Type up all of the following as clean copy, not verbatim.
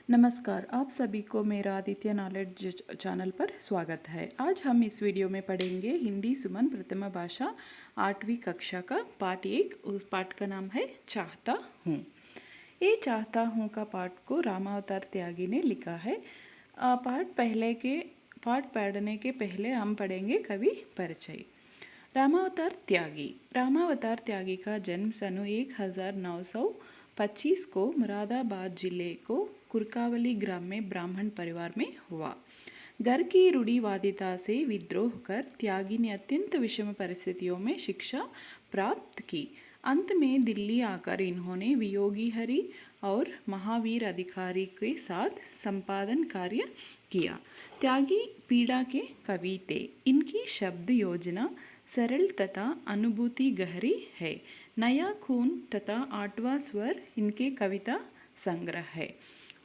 नमस्कार, आप सभी को मेरा आदित्य नॉलेज चैनल पर स्वागत है। आज हम इस वीडियो में पढ़ेंगे हिंदी सुमन प्रथम भाषा 8वीं कक्षा का पाठ 1। उस पाठ का नाम है चाहता हूँ। ये चाहता हूँ का पाठ को रामावतार त्यागी ने लिखा है। पाठ पढ़ने के पहले हम पढ़ेंगे कवि परिचय। रामावतार त्यागी का जन्म सन 1925 को मुरादाबाद जिले को कुरकावली ग्राम में ब्राह्मण परिवार में हुआ। घर की रूढ़िवादिता से विद्रोह कर त्यागी ने अत्यंत विषम परिस्थितियों में शिक्षा प्राप्त की। अंत में दिल्ली आकर इन्होंने वियोगी हरि और महावीर अधिकारी के साथ संपादन कार्य किया। त्यागी पीड़ा के कवि थे। इनकी शब्द योजना सरल तथा अनुभूति गहरी है। नया खून तथा आठवां स्वर इनके कविता संग्रह है।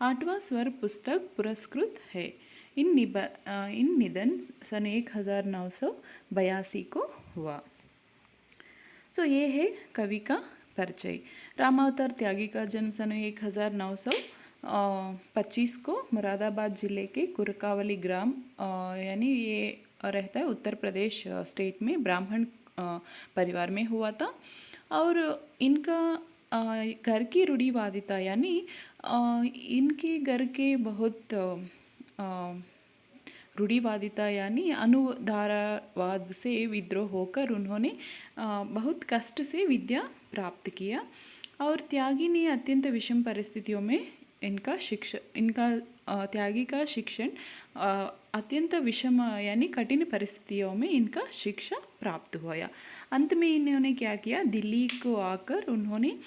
आठवां स्वर पुस्तक पुरस्कृत है। इन निधन सन 1982 को हुआ। ये है कवि का परिचय। रामावतार त्यागी का जन्म सन 1925 को मुरादाबाद जिले के कुरकावली ग्राम यानी ये रहता है उत्तर प्रदेश स्टेट में ब्राह्मण परिवार में हुआ था। और इनका घर की रूढ़िवादिता यानी इनके घर के बहुत रूढ़िवादिता यानी अनुधारावाद से विद्रोह होकर उन्होंने बहुत कष्ट से विद्या प्राप्त किया। और त्यागी ने अत्यंत विषम परिस्थितियों में त्यागी का शिक्षण अत्यंत विषम यानी कठिन परिस्थितियों में इनका शिक्षा प्राप्त हुआ। अंत में इन्होंने क्या किया, दिल्ली को आकर उन्होंने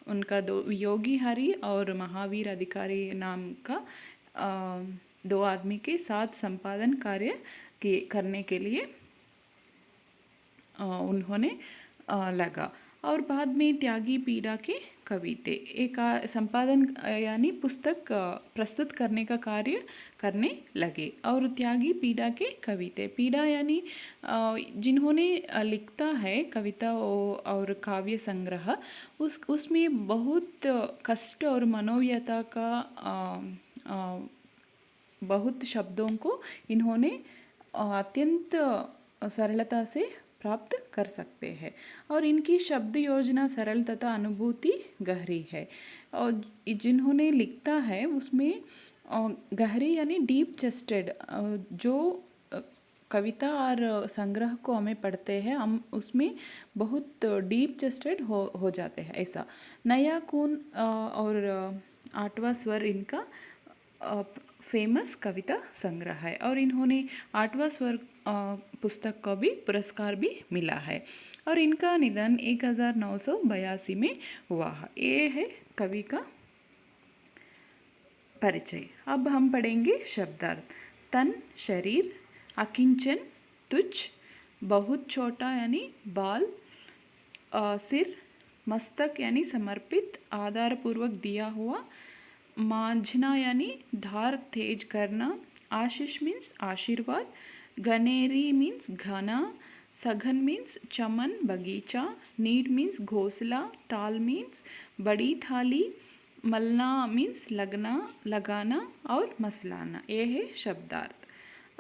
उनका दो योगी हरि और महावीर अधिकारी नाम का दो आदमी के साथ संपादन कार्य करने के लिए उन्होंने लगा। और बाद में त्यागी पीड़ा के कवि थे। एक संपादन यानी पुस्तक प्रस्तुत करने का कार्य करने लगे। और त्यागी पीड़ा के कवि थे। पीड़ा यानी जिन्होंने लिखता है कविता और काव्य संग्रह उसमें बहुत कष्ट और मनोव्यथा का बहुत शब्दों को इन्होंने अत्यंत सरलता से प्राप्त कर सकते हैं। और इनकी शब्द योजना सरल तथा अनुभूति गहरी है। और जिन्होंने लिखता है उसमें गहरी यानी डीप चेस्टेड जो कविता और संग्रह को हमें पढ़ते हैं हम उसमें बहुत डीप चेस्टेड हो जाते हैं। ऐसा नया खून और आठवां स्वर इनका फेमस कविता संग्रह है। और इन्होंने आठवां स्वर पुस्तक को भी पुरस्कार भी मिला है। और इनका निधन 1982 में हुआ है। ये है कवि का परिचय। अब हम पढ़ेंगे शब्दार्थ। तन शरीर, अकिंचन तुच्छ, बहुत छोटा यानी बाल, सिर, मस्तक यानी समर्पित आधारपूर्वक दिया हुआ, मांझना यानी धार तेज करना, आशीष मीन्स आशीर्वाद, गनेरी मीन्स घना, सघन मीन्स चमन बगीचा, नीड मीन्स घोंसला, ताल मीन्स बड़ी थाली, मलना मीन्स लगाना और मसलाना। ये है शब्दार्थ।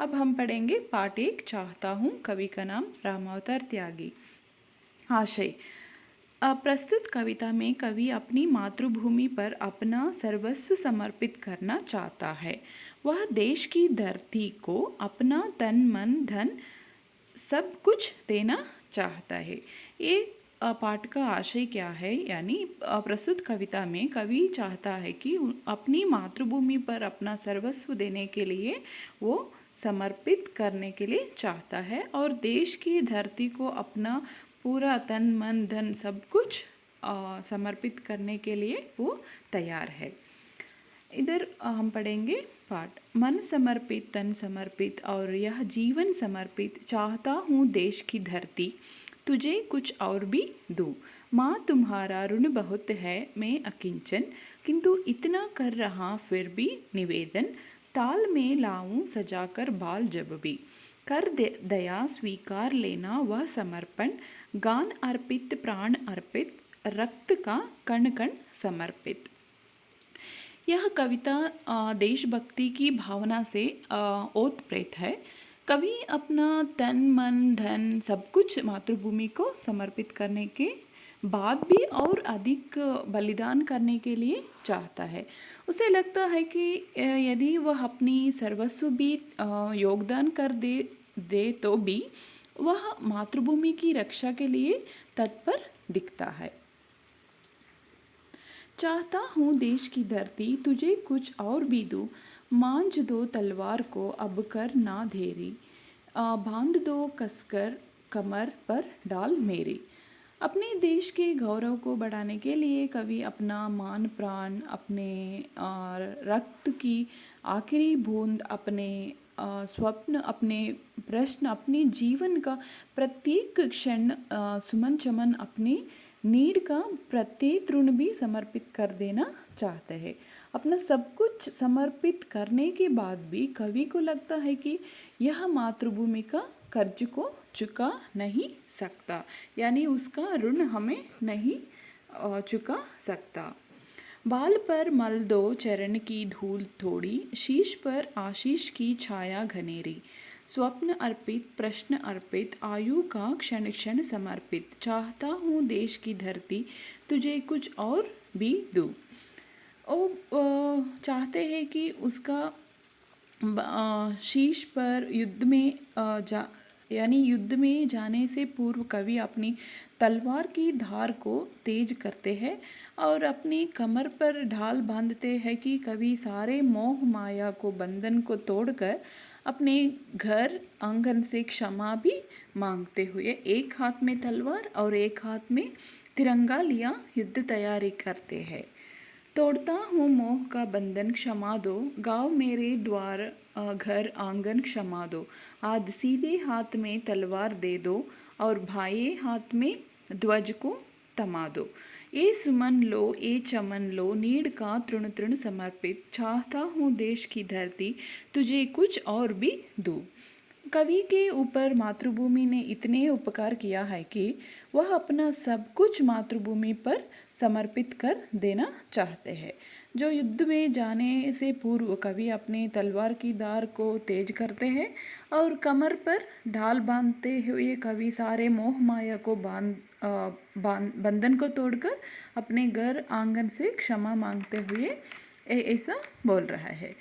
अब हम पढ़ेंगे पाठ 1 चाहता हूँ। कवि का नाम रामावतार त्यागी। आशय। प्रस्तुत कविता में कवि अपनी मातृभूमि पर अपना सर्वस्व समर्पित करना चाहता है। वह देश की धरती को अपना तन मन धन सब कुछ देना चाहता है। ये पाठ का आशय क्या है, यानी प्रस्तुत कविता में कवि चाहता है कि अपनी मातृभूमि पर अपना सर्वस्व देने के लिए वो समर्पित करने के लिए चाहता है। और देश की धरती को अपना पूरा तन मन धन सब कुछ समर्पित करने के लिए वो तैयार है। इधर हम पढ़ेंगे पाठ। मन समर्पित तन समर्पित और यह जीवन समर्पित चाहता हूँ देश की धरती तुझे कुछ और भी दूँ। माँ तुम्हारा ऋण बहुत है मैं अकिंचन किंतु इतना कर रहा फिर भी निवेदन। ताल में लाऊं सजाकर बाल जब भी कर दया स्वीकार लेना वह समर्पण। गान अर्पित प्राण अर्पित रक्त का कण कण समर्पित। यह कविता देशभक्ति की भावना से ओतप्रोत है। कवि अपना तन मन धन सब कुछ मातृभूमि को समर्पित करने के बाद भी और अधिक बलिदान करने के लिए चाहता है। उसे लगता है कि यदि वह अपनी सर्वस्व भी योगदान कर दे तो भी वह मातृभूमि की रक्षा के लिए तत्पर दिखता है। चाहता हूँ देश की धरती तुझे कुछ और भी दूँ, मांझ दो तलवार को अब कर ना धेरी, बांध दो कसकर कमर पर डाल मेरी। अपने देश के गौरव को बढ़ाने के लिए कवि अपना मान प्राण, अपने रक्त की आखिरी बूंद, अपने स्वप्न, अपने प्रश्न, अपने जीवन का प्रत्येक क्षण, सुमन चमन, अपनी नीड का प्रत्येक ऋण भी समर्पित कर देना चाहते हैं। अपना सब कुछ समर्पित करने के बाद भी कवि को लगता है कि यह मातृभूमि का कर्ज को चुका नहीं सकता, यानी उसका ऋण हमें नहीं चुका सकता। बाल पर मल दो चरण की धूल थोड़ी, शीश पर आशीष की छाया घनेरी, स्वप्न अर्पित प्रश्न अर्पित आयु का क्षण क्षण समर्पित, चाहता हूँ देश की धरती तुझे कुछ और भी दूँ। वो चाहते हैं कि उसका शीश पर युद्ध में यानी युद्ध में जाने से पूर्व कवि अपनी तलवार की धार को तेज करते हैं और अपनी कमर पर ढाल बांधते हैं कि कवि सारे मोह माया को बंधन को तोड़कर अपने घर आंगन से क्षमा भी मांगते हुए एक हाथ में तलवार और एक हाथ में तिरंगा लिया युद्ध तैयारी करते हैं। तोड़ता हूँ मोह का बंधन क्षमा दो, गाँव मेरे द्वार घर आंगन क्षमा दो, आज सीधे हाथ में तलवार दे दो और भाई हाथ में ध्वज को थमा दो। ये सुमन लो ये चमन लो, नीड का तृण तृण समर्पित, चाहता हूँ देश की धरती तुझे कुछ और भी दूँ। कवि के ऊपर मातृभूमि ने इतने उपकार किया है कि वह अपना सब कुछ मातृभूमि पर समर्पित कर देना चाहते हैं। जो युद्ध में जाने से पूर्व कवि अपने तलवार की धार को तेज करते हैं और कमर पर ढाल बांधते हुए कवि सारे मोह माया को बंधन को तोड़कर अपने घर आंगन से क्षमा मांगते हुए ऐसा बोल रहा है।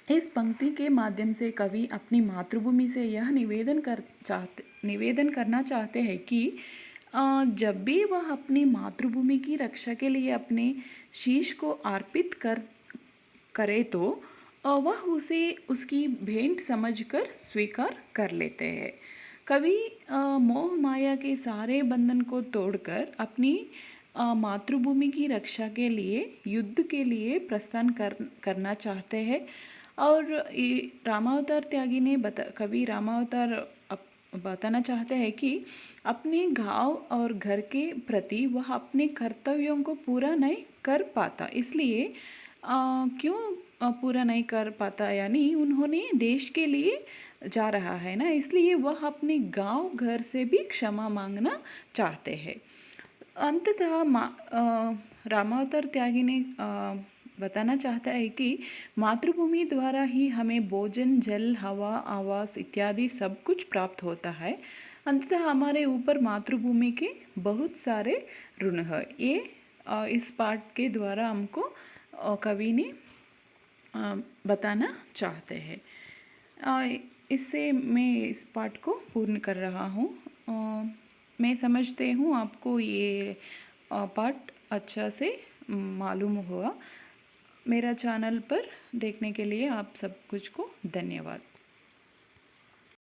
इस पंक्ति के माध्यम से कवि अपनी मातृभूमि से यह निवेदन करना चाहते हैं कि जब भी वह अपनी मातृभूमि की रक्षा के लिए अपने शीश को अर्पित करे तो वह उसे उसकी भेंट समझकर स्वीकार कर लेते हैं। कवि मोह माया के सारे बंधन को तोड़कर अपनी मातृभूमि की रक्षा के लिए युद्ध के लिए प्रस्थान करना चाहते हैं। और रामावतार त्यागी ने कवि रामावतार बताना चाहते हैं कि अपने गांव और घर के प्रति वह अपने कर्तव्यों को पूरा नहीं कर पाता, इसलिए क्यों पूरा नहीं कर पाता, यानी उन्होंने देश के लिए जा रहा है ना, इसलिए वह अपने गांव घर से भी क्षमा मांगना चाहते हैं। अंततः रामावतार त्यागी ने बताना चाहता है कि मातृभूमि द्वारा ही हमें भोजन जल हवा आवास इत्यादि सब कुछ प्राप्त होता है। अंततः हमारे ऊपर मातृभूमि के बहुत सारे ऋण है। ये इस पाठ के द्वारा हमको कवि ने बताना चाहते हैं। इससे मैं इस पाठ को पूर्ण कर रहा हूँ। मैं समझते हूँ आपको ये पाठ अच्छा से मालूम हुआ। मेरा चैनल पर देखने के लिए आप सब कुछ को धन्यवाद।